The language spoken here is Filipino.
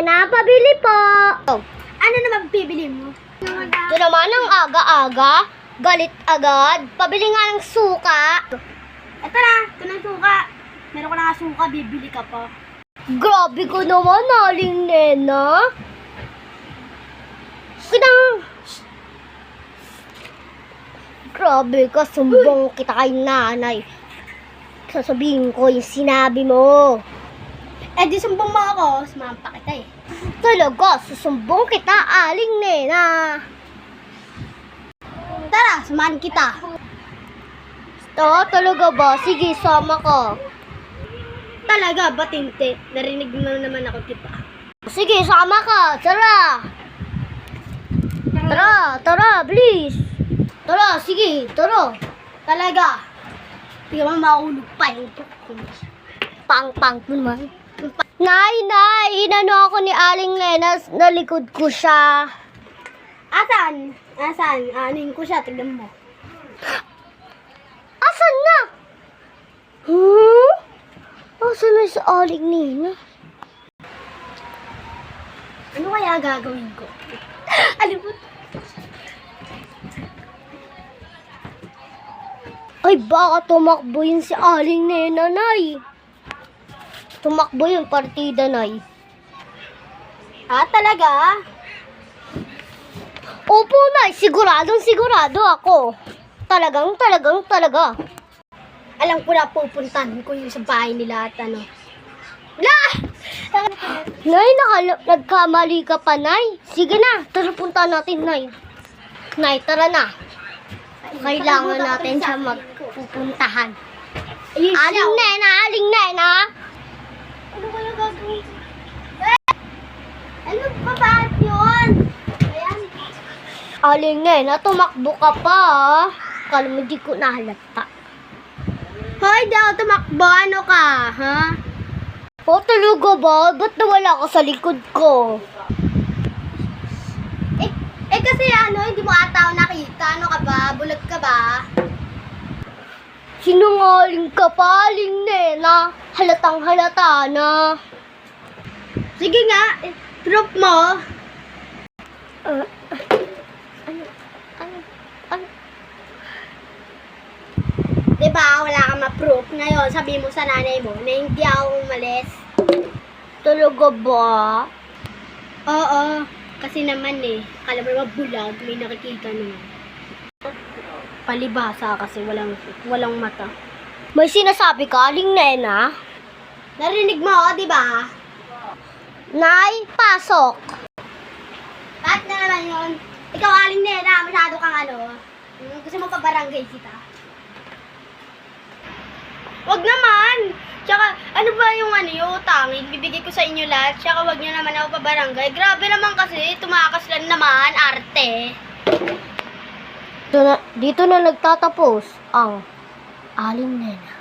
Nena, pabili po. Ano naman bibili mo? Ito naman ang aga-aga. Galit agad. Pabili nga ng suka. Eto na, ito na yung suka. Meron ko na nga suka, bibili ka pa. Grabe ko naman, Aling Nena. Grabe ka, sumbong kita kay nanay. Sasabihin ko yung sinabi mo. Eh di sumbong mo ako, sumampa kita eh. Talaga, susumbong kita, Aling Nena. Tara, sumahan kita. Talaga ba? Sige, sama ka. Talaga, ba't hindi? Narinig mo naman ako, kita. Sige, sama ka. Tara. Tara, please. Tara, sige, tara. Talaga. Hindi ka maulog pa yung Pang naman. Nay, inano ako ni Aling Nena, nalikod ko siya. Asan? Anin ko siya, tignan mo. Asan na? Asan na si Aling Nena? Ano kaya gagawin ko? Alam mo? Ay, baka tumakbo yun si Aling Nena, Nay. Tumakbo yung partida, Nay. Ah, talaga? Opo, Nay. Sigurado ako. Talaga. Alam ko na pupuntahan ko yung sa bahay nila at ano. Wala! Nay, nagkamali ka pa, Nay. Sige na, tara punta natin, Nay. Nay, tara na. Kailangan natin siya magpupuntahan. Ayun siya. Aling Nena. Ano kaya gagawin? Ano ba bakit yun? Ayan. Aling Nena, tumakbo ka pa, ah. Kala mo di ko nahalata. Hoy, di ako tumakbo. Ano ka, ha? O, talaga ba? Ba't nawala ka sa likod ko? Eh kasi ano, hindi mo ata ako nakita. Ano ka ba? Bulag ka ba? Sinungaling ka pa, Aling Nena. Halatang halata na. Sige nga, drop mo. Ano? Diba, wala kang ma-proof. Ngayon, sabi mo sa nanay mo na hindi ako umalis. Talaga ba? Oo, kasi naman eh, kala mo naman bulag, may nakikita naman. Palibasa kasi walang mata. May sinasabi ka, Aling Nena? Narinig mo ako, di ba? Nay, pasok. Bakit na naman yun? Ikaw, Aling Nena, masyado kang ano. Gusto mo pa barangay kita? Wag naman! Tsaka, ano ba yung yung utang? Ibibigay ko sa inyo lahat. Tsaka wag nyo naman ako pa barangay. Grabe naman kasi, tumakas lang naman, arte. Dito na nagtatapos ang Aling Nena.